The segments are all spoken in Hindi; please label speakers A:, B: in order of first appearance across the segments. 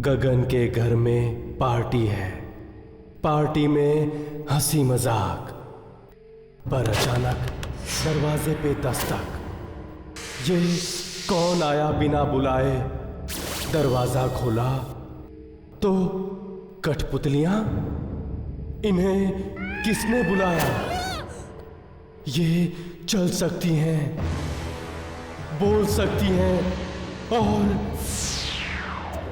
A: गगन के घर में पार्टी है, पार्टी में हंसी मजाक, पर अचानक दरवाजे पे दस्तक। ये कौन आया बिना बुलाए? दरवाजा खोला तो कठपुतलियां। इन्हें किसने बुलाया? ये चल सकती हैं, बोल सकती हैं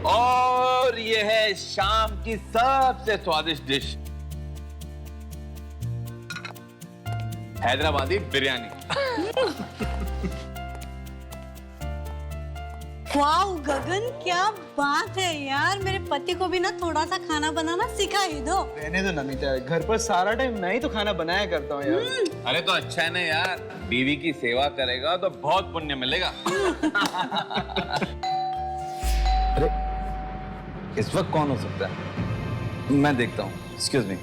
B: और ये है शाम की सबसे स्वादिष्ट डिश, हैदराबादी बिरयानी।
C: वाओ गगन, क्या बात है यार। मेरे पति को भी ना थोड़ा सा खाना बनाना सिखा ही दो।
D: रहने दो नमिता, घर पर सारा टाइम मैं ही तो खाना बनाया करता हूँ यार।
B: अरे तो अच्छा है ना यार, बीवी की सेवा करेगा तो बहुत पुण्य मिलेगा। अरे इस वक्त कौन हो सकता है? मैं देखता हूँ। Excuse me.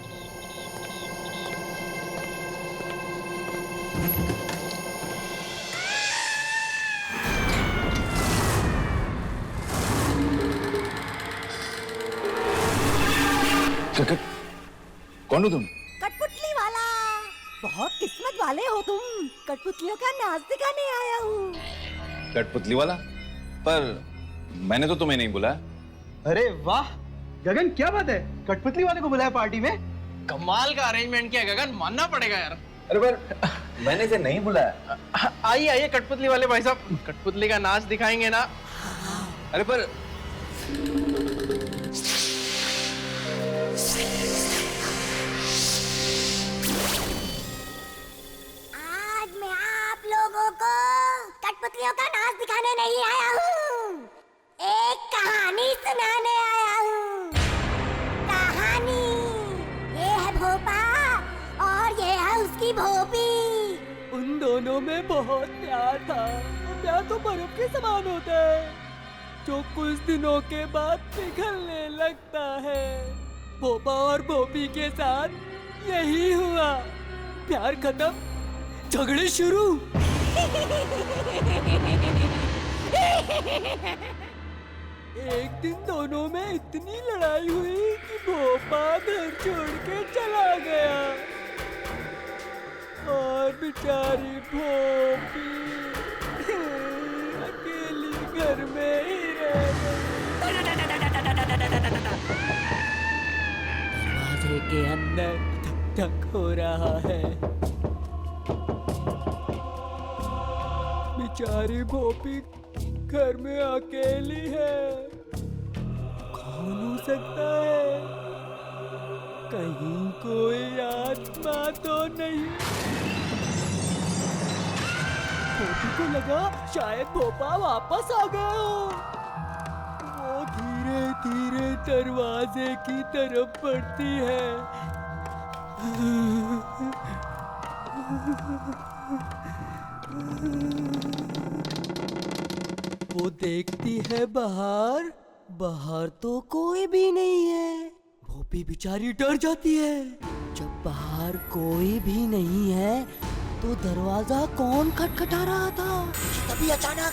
B: कौन हो तुम?
E: कठपुतली वाला। बहुत किस्मत वाले हो तुम। कठपुतलियों का नाच दिखाने आया हूँ।
B: कठपुतली वाला? पर मैंने तो तुम्हें नहीं बुलाया।
D: अरे वाह गगन, क्या बात है, कठपुतली वाले को बुलाया पार्टी में? कमाल का अरेंजमेंट किया गगन, मानना पड़ेगा यार।
B: अरे पर मैंने इसे नहीं बुलाया।
D: आइए आइए कठपुतली वाले भाई साहब, कठपुतली का नाच दिखाएंगे ना।
B: अरे पर
E: आज मैं आप लोगों को कठपुतलियों का नाच दिखाने नहीं आया हूँ, एक कहानी सुनाने आया हूँ। कहानी ये है भोपा और ये है उसकी भोपी।
F: उन दोनों में बहुत प्यार था। प्यार तो बर्फ के समान होता है जो कुछ दिनों के बाद पिघलने लगता है। भोपा और भोपी के साथ यही हुआ। प्यार खत्म, झगड़े शुरू। एक दिन दोनों में इतनी लड़ाई हुई कि भोपा घर छोड़ के चला गया और बेचारी भोपी अकेली घर में ही रह गई। दरवाजे के अंदर धक धक हो रहा है। बेचारी भोपी घर में अकेली है। कौन हो सकता है? कहीं कोई आत्मा तो नहीं? भोपी को लगा शायद भोपा वापस आ गया हो। वो धीरे धीरे दरवाजे की तरफ बढ़ती है। वो देखती है बाहर, बाहर तो कोई भी नहीं है। भोपी बेचारी डर जाती है। जब बाहर कोई भी नहीं है तो दरवाजा कौन खटखटा रहा था? तभी अचानक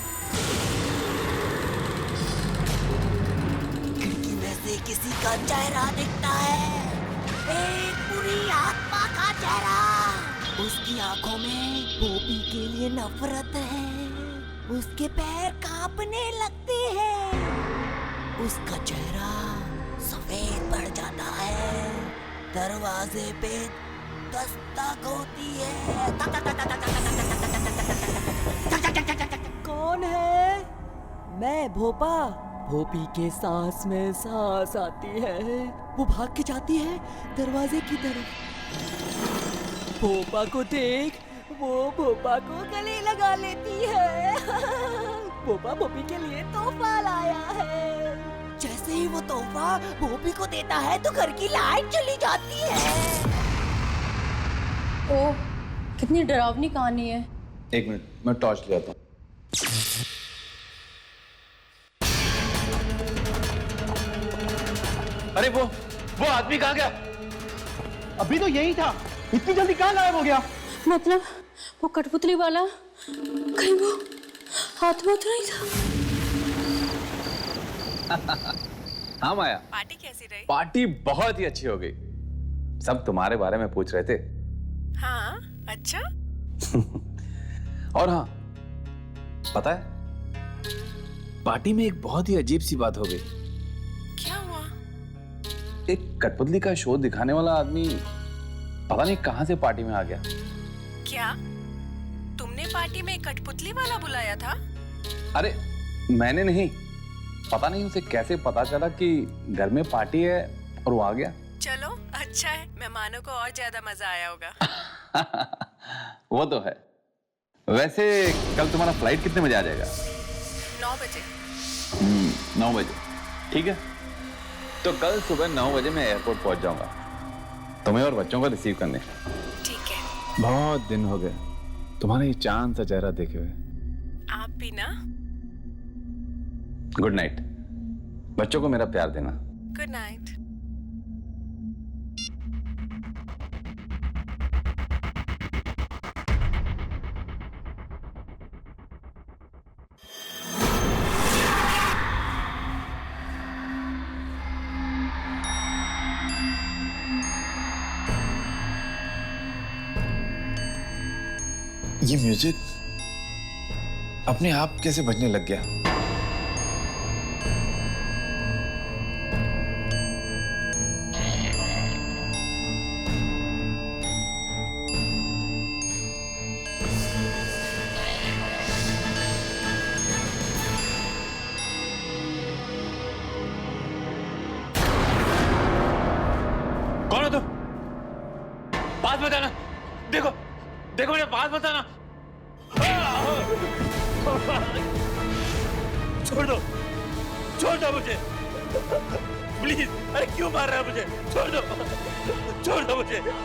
F: खिड़की में से किसी का चेहरा दिखता है। एक बुरी आत्मा का चेहरा। उसकी आंखों में भोपी के लिए नफरत है। उसके पैर कांपने लगते हैं। उसका चेहरा सफेद पड़ जाता है। दरवाजे पे दस्तक होती है। कौन है? मैं भोपा। भोपी के सांस में सांस आती है। वो भाग के जाती है दरवाजे की तरफ। भोपा को देख वो भोपा को गले लगा लेती है। भोपा भोपी के लिए तोहफा लाया है। जैसे ही वो तोहफा भोपी को देता है तो घर की लाइट चली जाती है।
C: ओह, कितनी डरावनी कहानी है।
B: एक मिनट, मैं टॉर्च ले आता हूँ।
D: अरे वो आदमी कहाँ गया? अभी तो यही था, इतनी जल्दी कहाँ गायब हो गया?
C: मतलब वो कठपुतली वाला कहीं वो आत्मा तो नहीं था?
B: हाँ माया,
G: पार्टी कैसी रही?
B: पार्टी बहुत ही अच्छी हो गई। सब तुम्हारे बारे में पूछ रहे थे।
G: हाँ, अच्छा।
B: और हाँ, पता है पार्टी में एक बहुत ही अजीब सी बात हो गई।
G: क्या हुआ?
B: एक कठपुतली का शो दिखाने वाला आदमी पता नहीं कहां से पार्टी में आ गया।
G: क्या तुमने पार्टी में कठपुतली वाला बुलाया था?
B: अरे मैंने नहीं, पता नहीं उसे कैसे पता चला कि घर में पार्टी है और वो आ गया।
G: चलो अच्छा है, मेहमानों को और ज्यादा मजा आया होगा।
B: वो तो है। वैसे कल तुम्हारा फ्लाइट कितने बजे आ जाएगा?
G: 9 बजे।
B: 9 बजे, ठीक है। तो कल सुबह 9 बजे मैं एयरपोर्ट पहुंच जाऊंगा तुम्हें और बच्चों को रिसीव करने।
G: ठीक है।
B: बहुत दिन हो गए तुम्हारा ये चांद सा चेहरा देखे हुए।
G: आप भी ना।
B: Good night. बच्चों को मेरा प्यार देना।
G: Good night.
B: ये म्यूजिक अपने आप कैसे बजने लग गया?
H: कौन हो तुम? बात बताना। देखो देखो मुझे बात बताना। छोड़ दो मुझे प्लीज। अरे क्यों मार रहा है मुझे? छोड़ दो मुझे। छोड़ दो मुझे प्लीज।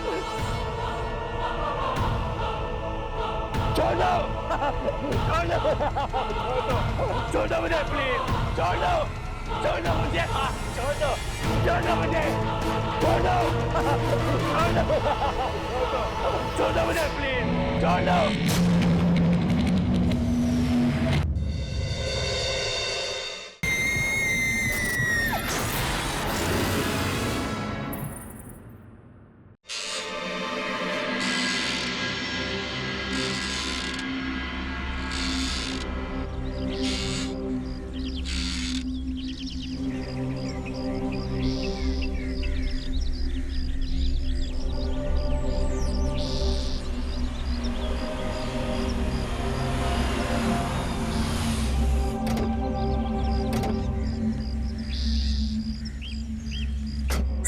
H: छोड़ दो मुझे। छोड़ दो मुझे प्लीज। छोड़ दो।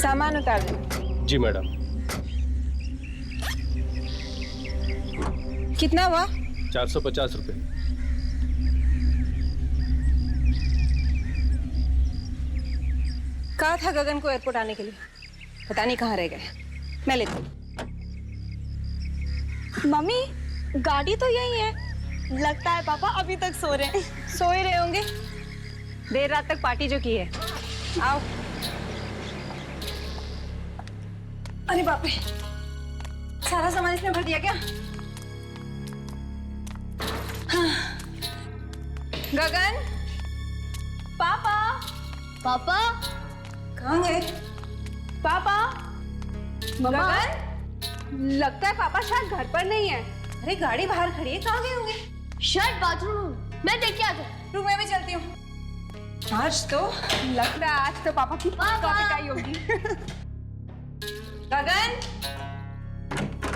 I: सामान उतार दे।
A: जी मैडम।
I: कितना हुआ?
A: 450 रुपए।
I: कहा था गगन को एयरपोर्ट आने के लिए, पता नहीं कहाँ रह गए। मैं लेती हूँ।
C: मम्मी गाड़ी तो यही है। लगता है पापा अभी तक सो रहे हैं।
I: सो ही रहे होंगे, देर रात तक पार्टी जो की है। आओ। अरे बाप रे, सारा सामान इसने भर दिया क्या? हाँ। गगन, पापा
C: पापा
I: कहाँ गए? पापा, गगन, लगता है पापा शायद घर पर नहीं है। अरे गाड़ी बाहर खड़ी है, कहाँ गए होंगे?
C: शायद बाथरूम। मैं देख के आता हूँ।
I: रुक, मैं भी चलती हूँ। आज तो लगता है आज तो पापा की
C: पापा।
I: पिटाई होगी। गगन,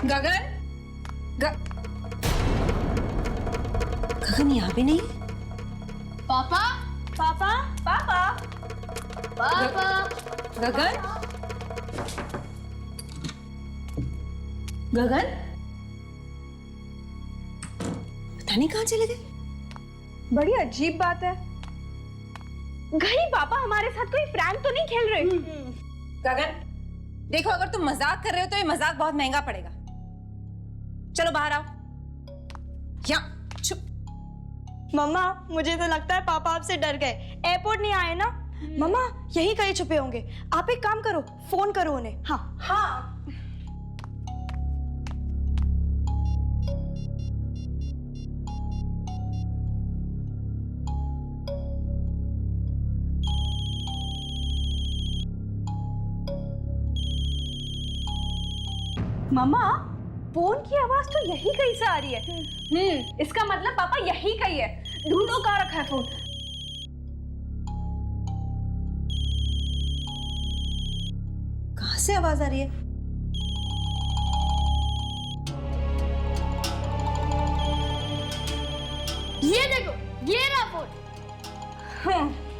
I: गगन, गगन यहाँ भी नहीं।
C: पापा पापा
I: पापा,
C: पापा
I: गगन, गगन, पता नहीं कहाँ चले गए। बड़ी अजीब बात है। कहीं पापा हमारे साथ कोई प्रैंक तो नहीं खेल रहे? गगन, देखो अगर तुम मजाक कर रहे हो तो ये मजाक बहुत महंगा पड़ेगा। चलो बाहर आओ। यहाँ चुप।
C: मम्मा मुझे तो लगता है पापा आपसे डर गए। एयरपोर्ट नहीं आए ना। मम्मा यहीं कहीं छुपे होंगे। आप एक काम करो, फोन करो उन्हें। हाँ
I: हाँ। मम्मा फोन की आवाज तो यही कहीं से आ रही है। इसका मतलब पापा यही कहीं है। ढूंढो कहाँ रखा है फोन।
C: कहाँ से आवाज आ रही है?
E: ये देखो, ये रहा फोन।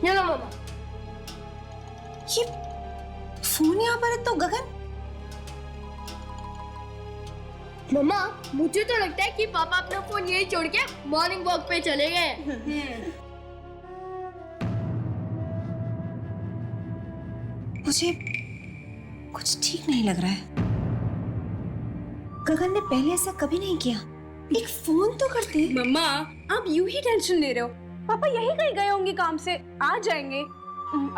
E: ये लो मम्मा।
C: ये फोन यहाँ पर है तो गगन।
E: मम्मा मुझे तो लगता है कि पापा अपना फोन यही छोड़ के मॉर्निंग वॉक पे चले गए।
C: मुझे कुछ ठीक नहीं लग रहा है। गगन ने पहले ऐसा कभी नहीं किया। एक फोन तो करते।
I: मम्मा आप यूं ही टेंशन ले रहे हो। पापा यही कहीं गए होंगे काम से, आ जाएंगे।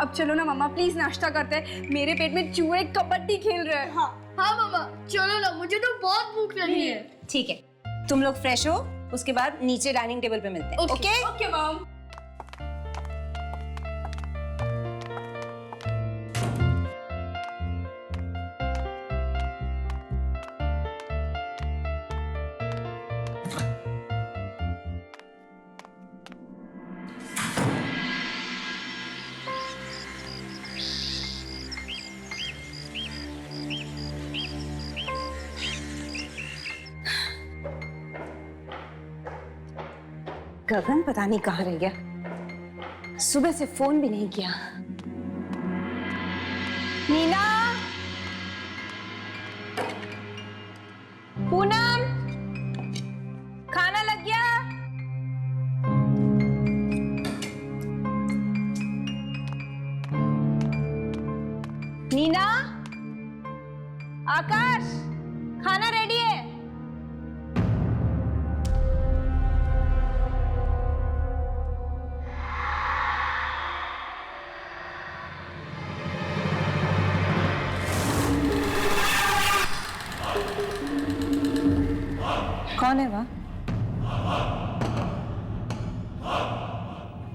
I: अब चलो ना मम्मा, प्लीज नाश्ता करते हैं। मेरे पेट में चूहे कबड्डी खेल रहे हैं।
E: हाँ मम्मा चलो ना, मुझे तो बहुत भूख लगी है।
C: ठीक है, तुम लोग फ्रेश हो, उसके बाद नीचे डाइनिंग टेबल पे मिलते हैं। Okay
I: okay mom.
C: गगन पता नहीं कहाँ रह गया। सुबह से फोन भी नहीं किया। नीना, पूनम, खाना लग गया? नीना, आकाश, खाना रेडी है? कौन है वह?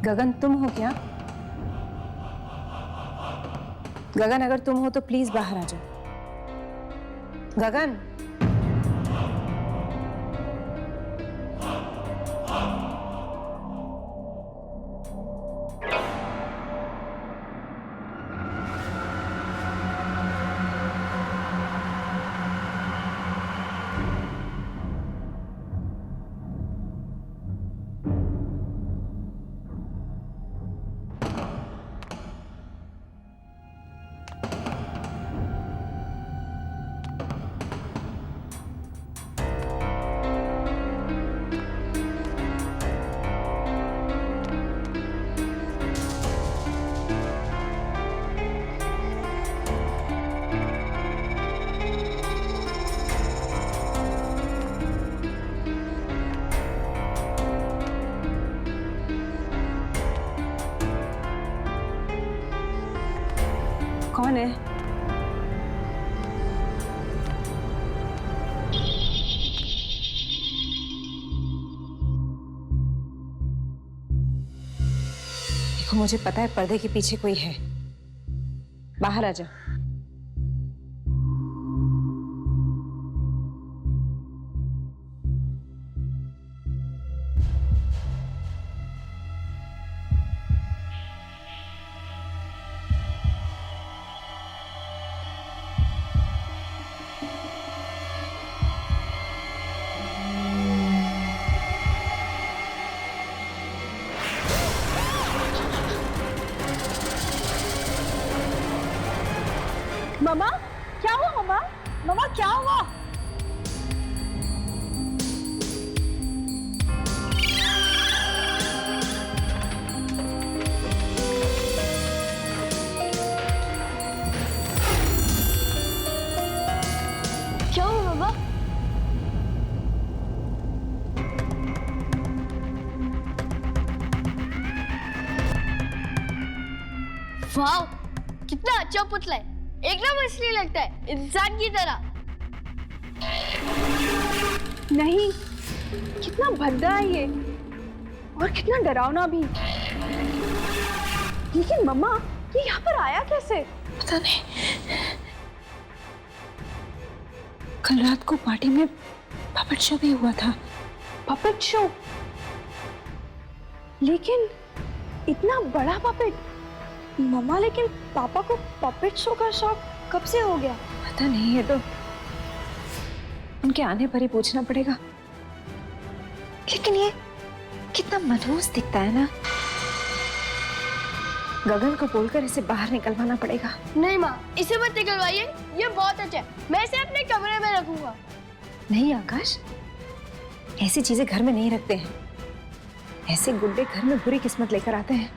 C: गगन तुम हो क्या? गगन अगर तुम हो तो प्लीज बाहर आ जाओ। गगन, कौन है? देखो मुझे पता है पर्दे के पीछे कोई है। बाहर आ जाओ।
I: मम्मा क्या हुआ? मम्मा मम्मा क्या हुआ?
E: क्या हुआ मम्मा? वाह कितना अच्छा पुतला है, एकदम असली लगता है, इंसान की तरह।
I: नहीं, कितना भद्दा है ये और कितना डरावना भी। लेकिन मम्मा ये यहाँ पर आया कैसे?
C: पता नहीं।
I: कल रात को पार्टी में पपेट शो भी हुआ था।
C: Puppet show? लेकिन इतना बड़ा पपेट? मम्मा, लेकिन पापा को पपेट शो का शौक कब से हो गया?
I: पता नहीं, है तो उनके आने पर ही पूछना पड़ेगा। लेकिन ये कितना मनहूस दिखता है ना। गगन को बोलकर इसे बाहर निकलवाना पड़ेगा।
C: नहीं माँ, इसे मत निकलवाइए, ये बहुत अच्छा है। मैं इसे अपने कमरे में रखूंगा।
I: नहीं आकाश, ऐसी चीजें घर में नहीं रखते हैं। ऐसे गुड्डे घर में बुरी किस्मत लेकर आते हैं।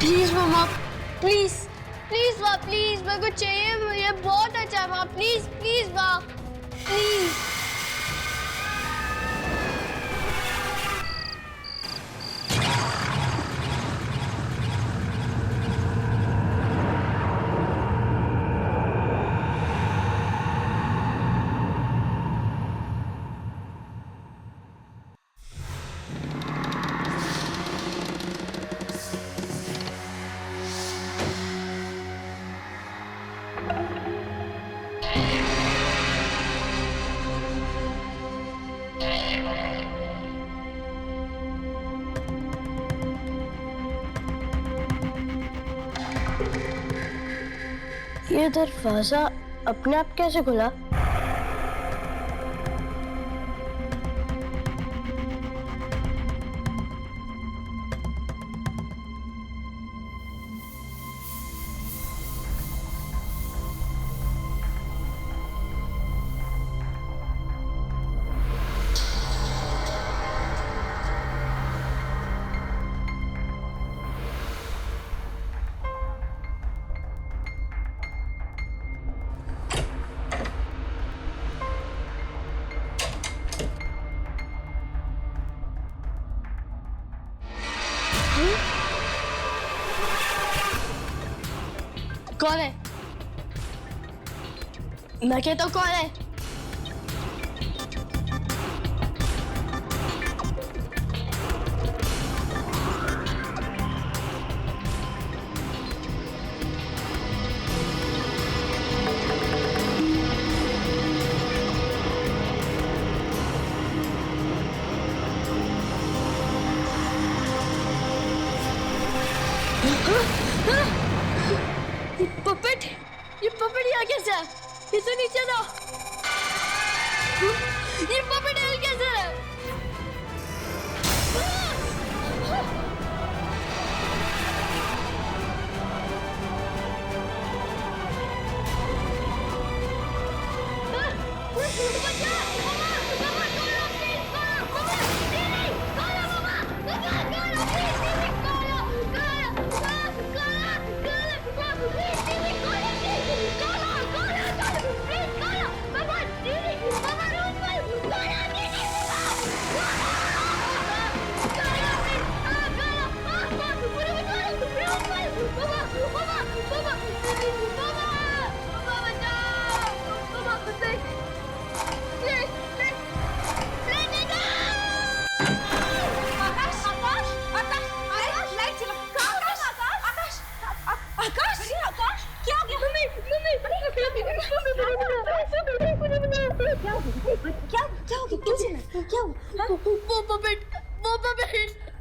C: प्लीज मम्मा, प्लीज प्लीज माँ, प्लीज मेरे को चाहिए, ये बहुत अच्छा है माँ। प्लीज प्लीज माँ, प्लीज। ये दरवाजा अपने आप कैसे खुला? कौन है? मैं कहता हूँ कौन है? ये पपेट यहाँ कैसे है? ये तो नीचे था। ये पपेट हिल कैसे है?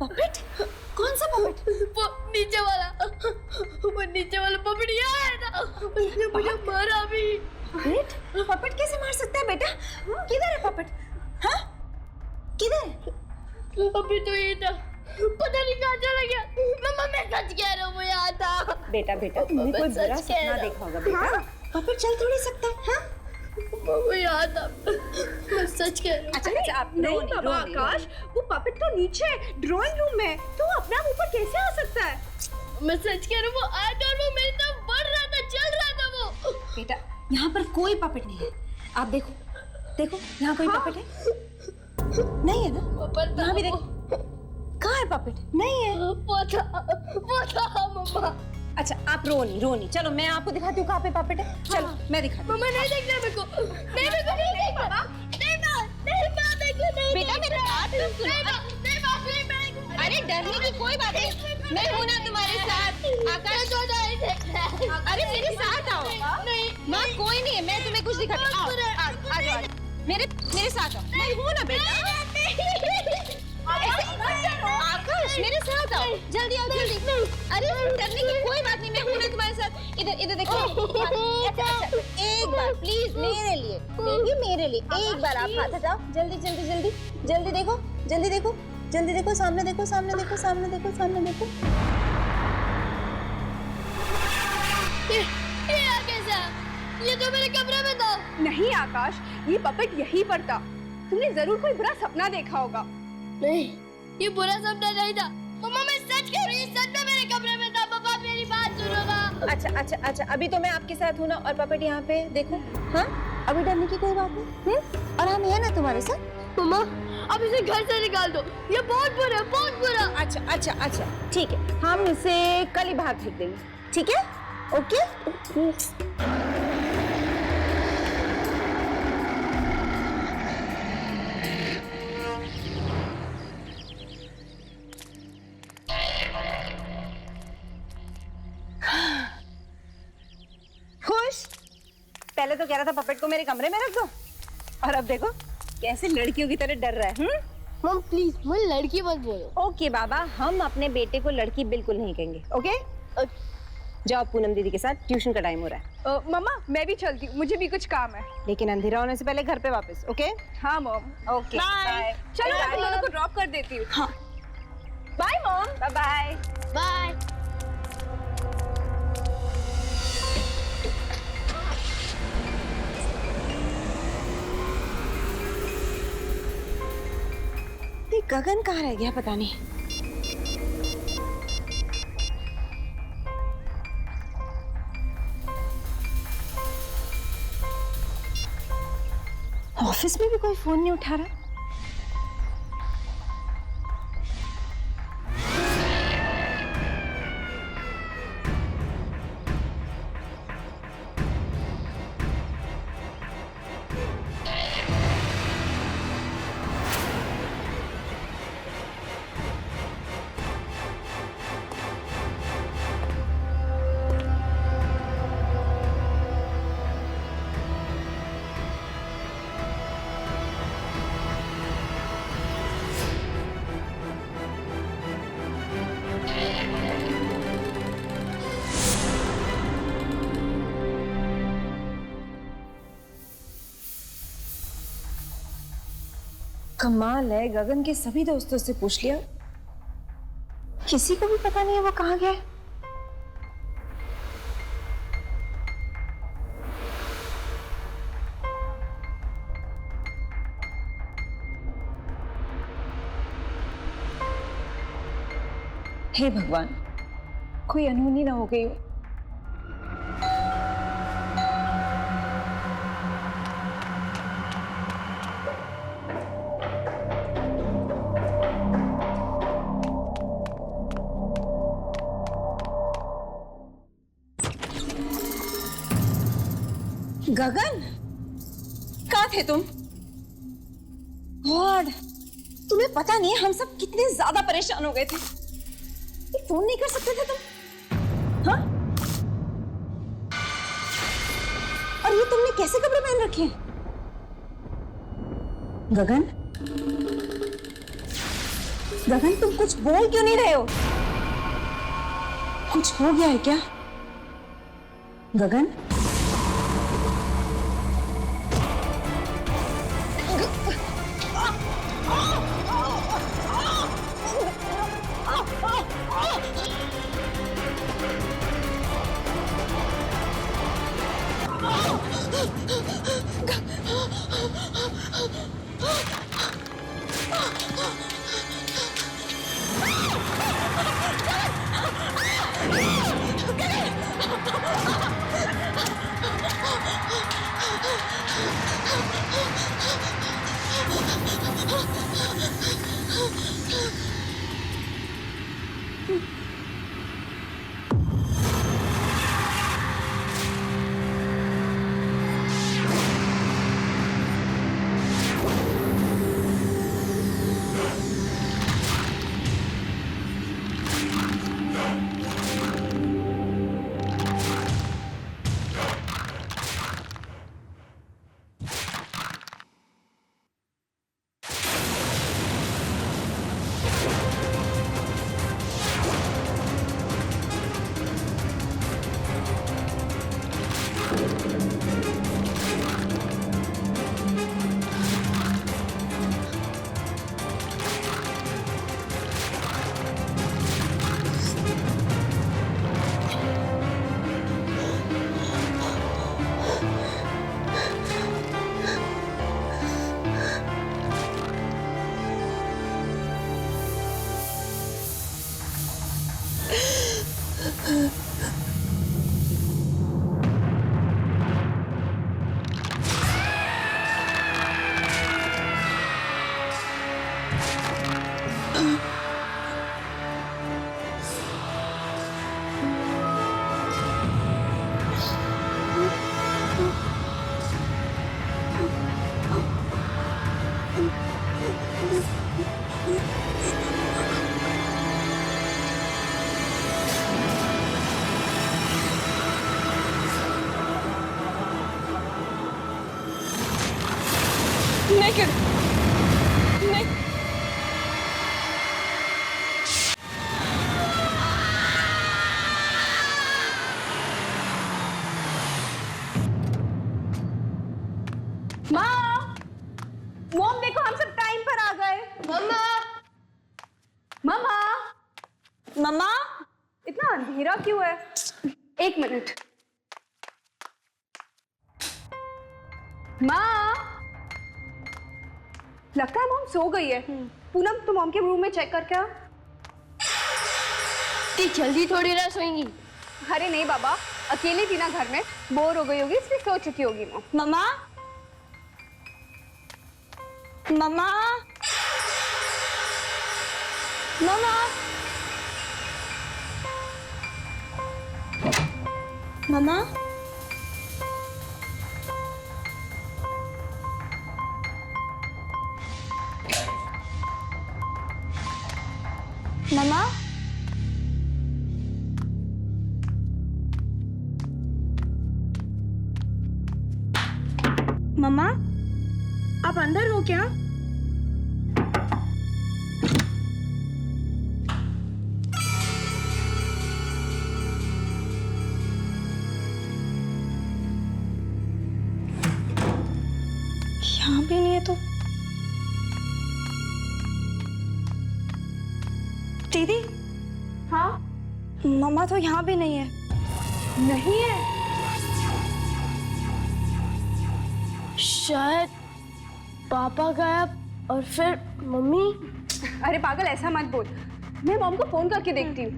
C: पपेट? कौन सा पपेट? वो नीचे वाला पपेट यहाँ है ना। उसने मुझे मारा भी। पपेट कैसे मार सकता है बेटा? किधर है पपेट? हाँ, किधर है? अभी तो ये था, पता नहीं कहाँ चला गया। मम्मा मैं सच कह रहा हूँ, वो यहाँ था। बेटा तुमने कोई बुरा सपना देखा होगा बेटा। पपेट चल थोड़ी सकता है। हाँ, वो यहाँ था, मैं सच कह रहा हूँ। अच्छा आप नहीं बाबा आकाश, वो पपेट तो नीचे ड्राइंग रूम में, तो अपने आप ऊपर कैसे आ सकता है? मैं सच कह रहा हूँ, वो आया था और वो मेरी तरफ बढ़ रहा था, चल रहा था वो। बेटा यहाँ पर कोई पपेट नहीं है। आप देखो यहाँ कोई पपेट है? नहीं है ना? यहाँ भी देखो। कहाँ है पपेट? नहीं है। वो था मम्मा। अच्छा आप रो नहीं, चलो मैं आपको दिखाती हूँ कहाँ पे पपेट है। चलो मैं दिखाती हूँ। मम्मा नहीं देखना मेरे को, नहीं देखना। बेटा मेरी बात तो सुनो। अरे डरने की कोई बात नहीं, मैं हूँ ना तुम्हारे साथ। आकाश अरे मेरे साथ आओ। नहीं माँ कोई नहीं है, मैं तुम्हें कुछ
I: दिखा के आओ आ जाओ मेरे साथ आओ। मैं हूँ ना बेटा। आकाश मेरे साथ आओ, जल्दी आओ जल्दी। अरे डरने की कोई बात नहीं, मैं हूँ ना तुम्हारे साथ। इधर देखो। अच्छा एक बार प्लीज मेरे लिए, मेरे लिए एक बार आप हाथ हटाओ। जल्दी जल्दी जल्दी जल्दी देखो, जल्दी देखो, जल्दी देखो, सामने देखो, सामने देखो, सामने देखो, सामने देखो।
C: ये तो मेरे कमरे में था।
I: नहीं आकाश, ये पपेट यहीं पर था। तुमने जरूर कोई बुरा सपना देखा होगा।
C: नहीं, ये बुरा सपना नहीं था। मम्मा मैं सच कह रही हूँ, सच में मेरे कमरे में था। पापा मेरी बात सुनो।
I: अच्छा अभी तो मैं आपके साथ हूँ ना, और पपेट यहाँ पे देखो। हाँ अभी डरने की कोई बात नहीं। और हम हैं ना तुम्हारे साथ।
C: मम्मा अब इसे घर से निकाल दो, ये बहुत बुरा है, बहुत बुरा।
I: अच्छा ठीक है, हम इसे कल ही बाहर फेंक देंगे, ठीक है? ओके। खुश? पहले तो कह रहा था पपेट को मेरे कमरे में रख दो, और अब देखो कैसे लड़कियों की तरह डर रहा है।
C: मम प्लीज मुझे लड़की मत बोलो।
I: ओके बाबा, हम अपने बेटे को लड़की बिल्कुल नहीं कहेंगे। ओके जाओ, पूनम दीदी के साथ ट्यूशन का टाइम हो रहा है।
J: मम्मा मैं भी चलती हूँ, मुझे भी कुछ काम है।
I: लेकिन अंधेरा होने से पहले घर पे वापस। ओके
J: हाँ मॉम।
I: Okay
J: bye. चलो मैं तुम दोनों को ड्रॉप कर देती हूँ।
I: हाँ
J: bye mom.
I: Bye bye
C: bye.
I: Gagan कहाँ रह गया पता नहीं। ऑफिस में भी कोई फोन नहीं उठा रहा। कमाल है, गगन के सभी दोस्तों से पूछ लिया, किसी को भी पता नहीं है वो कहाँ गया। हे भगवान, कोई अनहोनी ना हो गई हो। गगन कहाँ थे तुम? गॉड, तुम्हें पता नहीं हम सब कितने ज्यादा परेशान हो गए थे। फोन नहीं कर सकते थे तुम? हाँ? और ये तुमने कैसे कपड़े पहन रखे हैं? गगन, गगन तुम कुछ बोल क्यों नहीं रहे हो? कुछ हो गया है क्या? गगन
J: Naked. Naked.
I: मॉम देखो हम सब टाइम पर आ गए। मम्मा मम्मा मम्मा इतना अंधेरा क्यों है? एक मिनट। माँ लगता है मॉम सो गई है। पूनम तुम मॉम के रूम में चेक करके आओ।
C: जल्दी थोड़ी ना सोएंगी।
I: अरे नहीं बाबा, अकेली थी ना घर में, बोर हो गई होगी इसलिए सो चुकी होगी मॉम।
J: मम्मा मम्मा मम्मा मम्मा मम्मा मम्मा आप अंदर हो क्या? यहाँ भी नहीं है तो दीदी।
I: हाँ
J: मम्मा तो यहाँ भी नहीं है।
I: नहीं है?
C: शायद पापा गायब और फिर मम्मी।
I: अरे पागल ऐसा मत बोल, मैं मॉम को फोन करके देखती हूँ।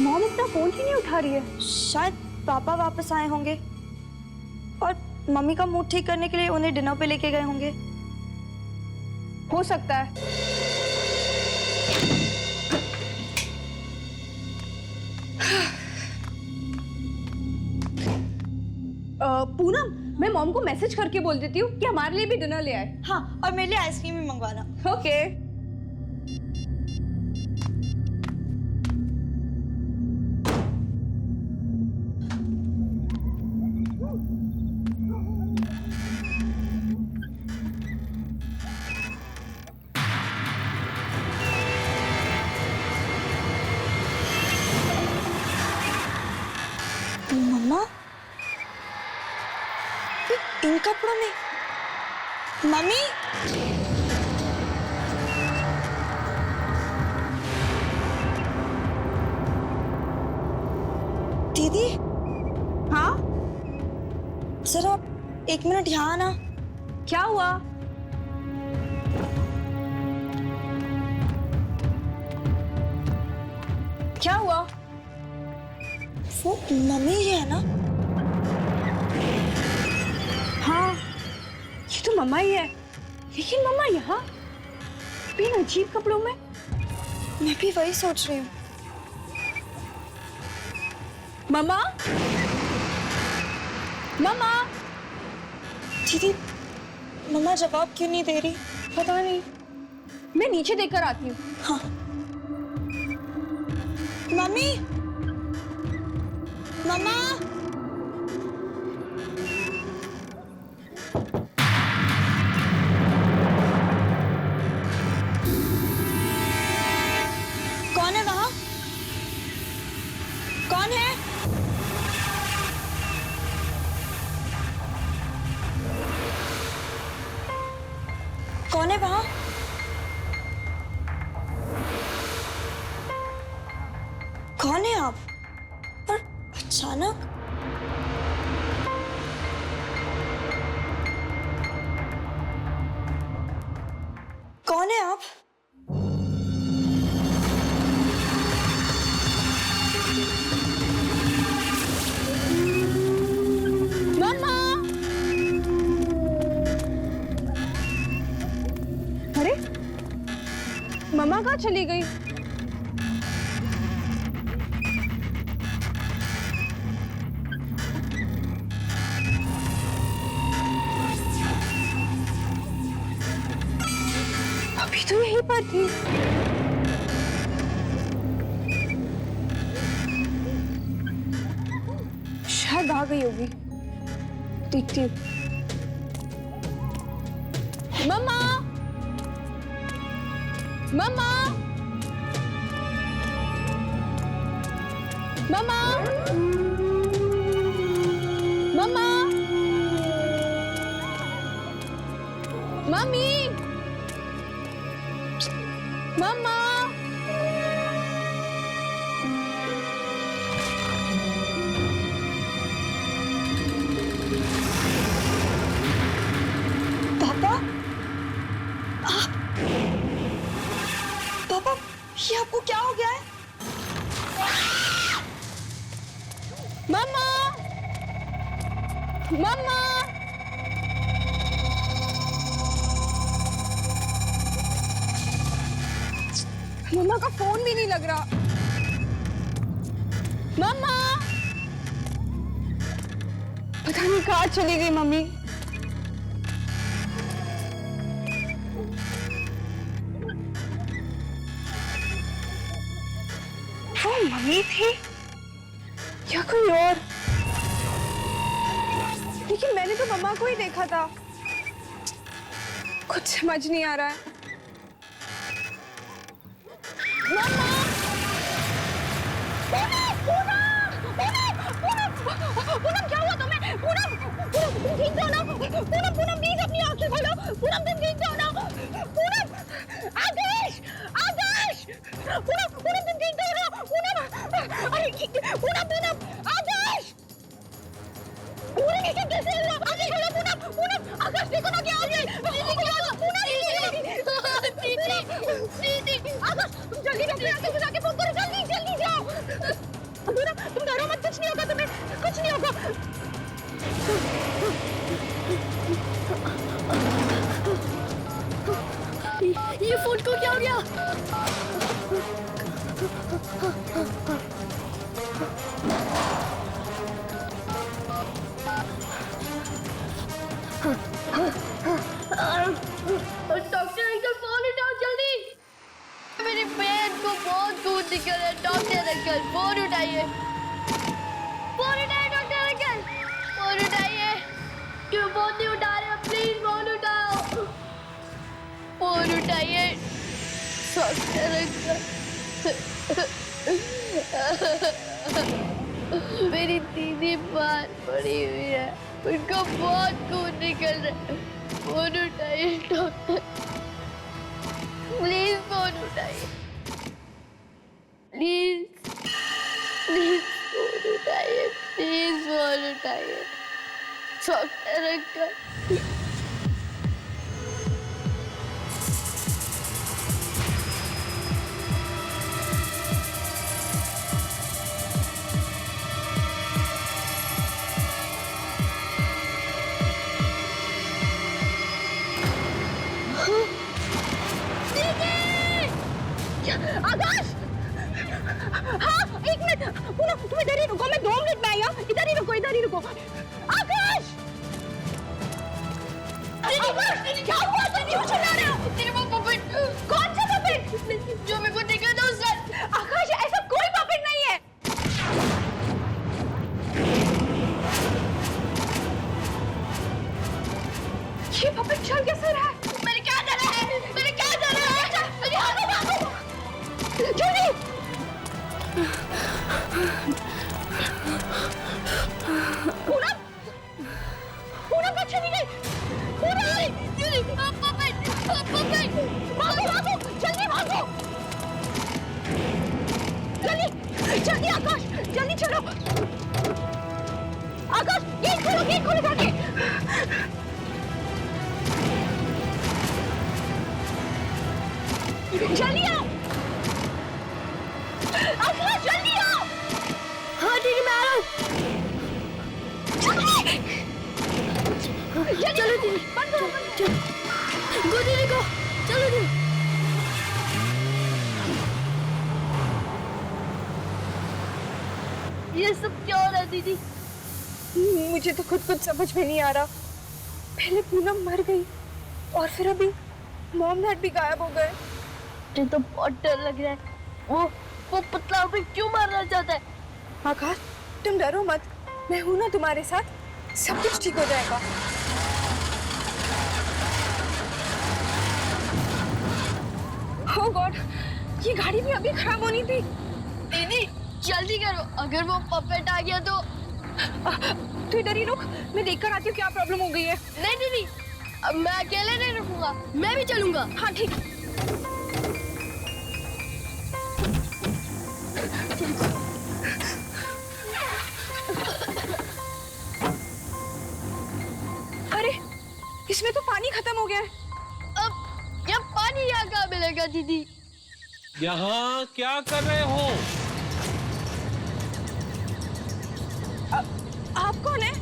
I: मॉम इतना फोन क्यों नहीं उठा रही है?
J: शायद पापा वापस आए होंगे और मम्मी का मूड ठीक करने के लिए उन्हें डिनर पे लेके गए होंगे।
I: हो सकता है। पूनम मैं मॉम को मैसेज करके बोल देती हूँ कि हमारे लिए भी डिनर ले आए।
J: हाँ, और मेरे लिए आइसक्रीम भी मंगवाना।
I: ओके।
J: मम्मा इन कपड़ों में? मम्मी दीदी।
I: हाँ
J: जरा एक मिनट यहाँ आना।
I: क्या हुआ? क्या हुआ?
J: वो मम्मी ही है ना?
I: हाँ ये तो मम्मा ही है, लेकिन मम्मा यहाँ इन अजीब कपड़ों में।
J: मैं भी वही सोच रही हूँ।
I: मम्मा मम्मा।
J: दीदी मम्मा जवाब क्यों नहीं दे रही?
I: पता नहीं, मैं नीचे देखकर आती हूँ।
J: हाँ मम्मी मम्मा। कौन है वहां? कौन है? कौन है वहां? कौन है आप? और अचानक
I: मम्मा कहाँ चली गई? अभी तो यहीं पर थी। शायद आ गई होगी, देखती हूँ। मम्मा, मम्मा, मम्मा, मम्मा, मम्मी, मम्मा।
J: पापा, पापा, ये आपको क्या हो गया है?
I: मम्मा, मम्मा, मम्मा का फोन भी नहीं लग रहा। मम्मा, पता नहीं कहाँ चली गई मम्मी। वो मम्मी थी या कोई और? लेकिन मैंने तो मम्मा को ही देखा था। कुछ समझ नहीं आ रहा है। मम्मा! पूनम, क्या हुआ तुम्हें? पूनम, तुम ठीक हो ना? पूनम प्लीज अपनी आंखें खोलो। पूनम तुम ठीक हो ना? पूनम, आदेश, आदेश, पूनम तुम ठीक हो ना? अरे पूनम, आदेश, पूनम ये कैसे हुआ? आगे खोलो पूनम, आकाश देखो ना क्या हो गया? आकाश तुम जल्दी डॉक्टर को जाके फोन करो, जल्दी जाओ। तुम डरो मत, कुछ नहीं होगा तुम्हें, कुछ नहीं होगा। ये फोन को क्या हो गया? डॉक्टर अंकल फोन उठाओ जल्दी। मेरी पेट को बहुत खून निकल रहा है। डॉक्टर अंकल फोन उठाइए, डॉक्टर अंकल फोन उठाइए। क्यों फोन नहीं उठा रहे? प्लीज फोन उठाओ, फोन उठाइए डॉक्टर अंकल। मेरी दीदी बाहर पड़ी हुई है, उनको बहुत खून निकल रहा है। फोन उठाइए डॉक्टर, प्लीज फोन उठाइए, प्लीज फोन उठाइए, प्लीज फोन उठाइए डॉक्टर अंकल। आकाश! हाँ, एक मिनट, पूनम तुम इधर ही रुको, मैं 2 मिनट में आई हूँ। इधर ही रुको। आकाश! क्या हुआ? तुम क्यों चिल्ला रहे हो? तेरे वो पपेट। कौन सा पपेट? जो मेरे को दिखा था उस रात। आकाश, ऐसा कोई पपेट नहीं है। ये पपेट चल कैसे रहा है? मेरे क्या कर रहा है? जल्दी! पूनम कहाँ चली गई? भागो, जल्दी भागो! जल्दी आकाश, जल्दी चलो! आकाश, गेट खोलो जाके! जल्दी आओ! आकाश जल्दी आओ! हाँ ठीक है मैं आ रहा हूँ। चलो दीदी, बंद करो। दीदी को चलो दीदी।
C: ये सब क्या हो रहा है दीदी?
I: मुझे तो खुद कुछ समझ में नहीं आ रहा। पहले पूनम मर गई और फिर अभी मॉम डैड भी गायब हो गए।
C: मुझे तो बहुत डर लग रहा है। वो पुतला हमें क्यों मारना चाहता है?
I: आकाश तुम डरो मत, मैं हूं ना तुम्हारे साथ, सब कुछ ठीक हो जाएगा। ओह गॉड, ये गाड़ी भी अभी खराब होनी थी।
C: दीदी जल्दी करो, अगर वो पपेट आ गया तो।
I: तू इधर ही रुक, मैं देखकर आती हूँ क्या प्रॉब्लम हो गई है।
C: नहीं दीदी, अब मैं अकेले नहीं रुकूंगा, मैं भी चलूंगा।
I: हाँ ठीक। अरे इसमें तो पानी खत्म हो गया है।
C: अब क्या पानी यहाँ कहाँ मिलेगा दीदी?
H: यहाँ क्या कर रहे हो?
I: आप कौन है?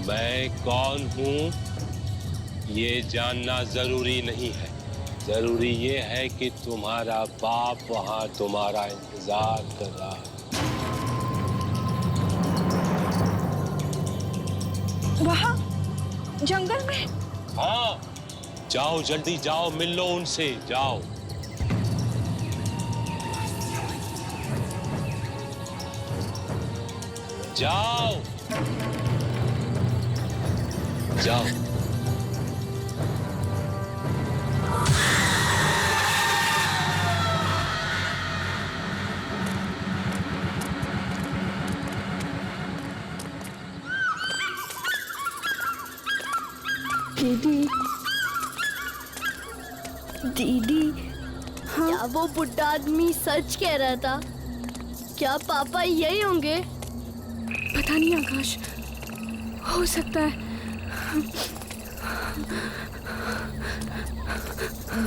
H: मैं कौन हूँ ये जानना जरूरी नहीं है। जरूरी ये है कि तुम्हारा बाप वहाँ तुम्हारा इंतजार कर रहा है।
I: वहाँ जंगल में?
H: हाँ, जाओ जल्दी जाओ, मिल लो उनसे, जाओ। जाओ जाओ।
C: दीदी दीदी, हाँ? क्या वो बुढ़ा आदमी सच कह रहा था? क्या पापा यही होंगे?
I: पता नहीं आकाश, हो सकता है।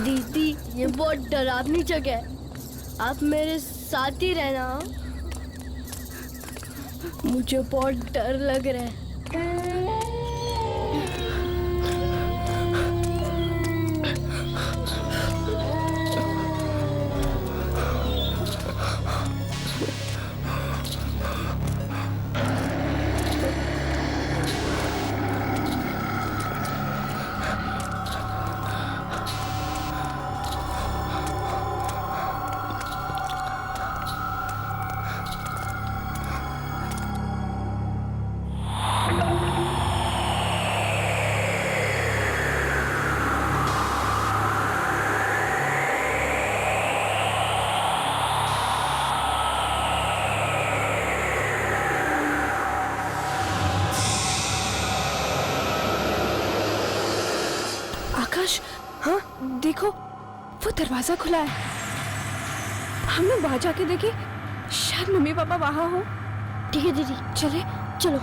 C: दीदी ये बहुत डरावनी जगह है, आप मेरे साथ ही रहना। मुझे बहुत डर लग रहा है।
I: आकाश, हाँ देखो वो दरवाजा खुला है। हम लोग बाहर जाके देखें, शायद मम्मी पापा वहां हो।
C: ठीक है दीदी,
I: चले चलो।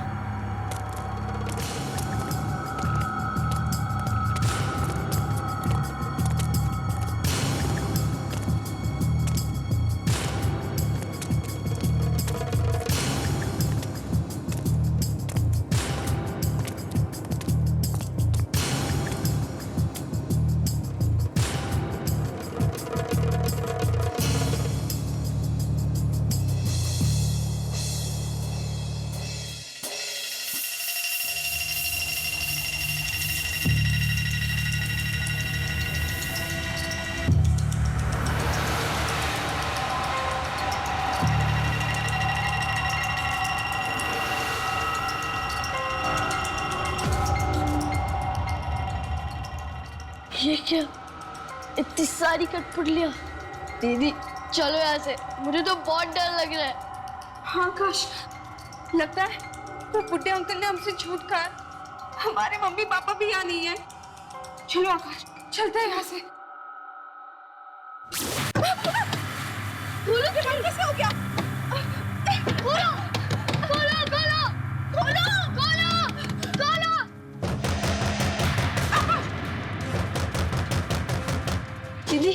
C: ये क्या, इतनी सारी कठपुतलियां? दीदी चलो यहाँ से, मुझे तो बहुत डर लग रहा है।
I: हाँ आकाश, लगता है वो बुड्ढे अंकल ने हमसे झूठ कहा। हमारे मम्मी पापा भी यहाँ नहीं है। चलो आकाश, चलते हैं यहाँ से। खोलो, कैसे हो गया?
C: खोलो खोलो खोलो खोलो खोलो खोलो। दीदी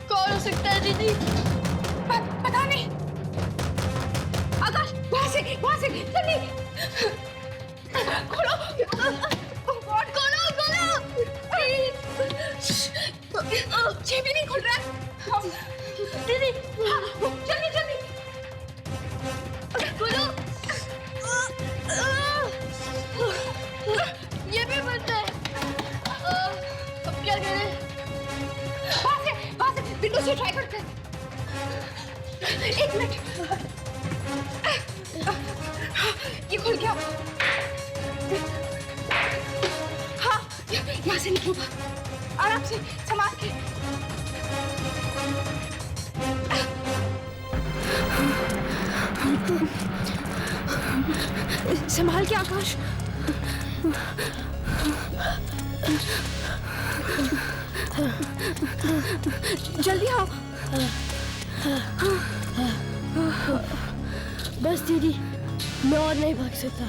C: कौन हो सकता है दीदी?
I: पता नहीं। आकाश वहां से जल्दी खोलो।
C: खोलो खोलो।
I: ये भी नहीं खुल रहा है।
C: दीदी
I: जल्दी
C: खोलो।
I: विंडो से ट्राई करते हैं। एक मिनट, ये खुल गया। हाँ, यहाँ से निकलूंगा, आराम से, संभाल के। संभाल के आकाश। जल्दी आओ।
C: बस दीदी, मैं और नहीं भाग सकता।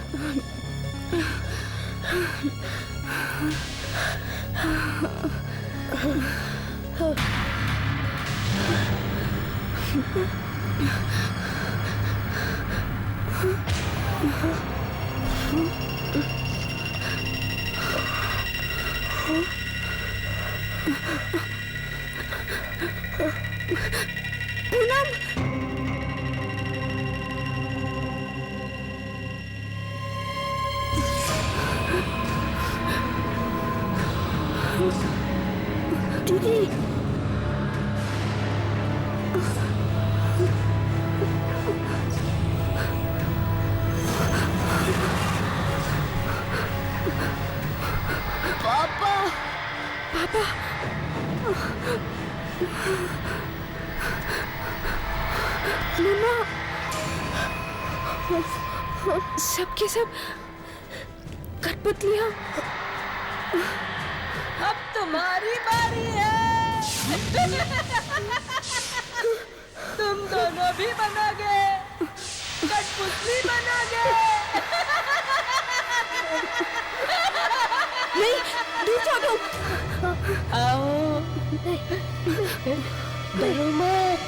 C: दीदी, पापा, पापा, मम्मा, सबके सब कठपुतलियाँ।
F: अब तुम्हारी बारी है। तुम दोनों भी बनोगे, कठपुतली बनोगे।
C: नहीं, दूर जाओ।
F: आओ,
C: डरो मत।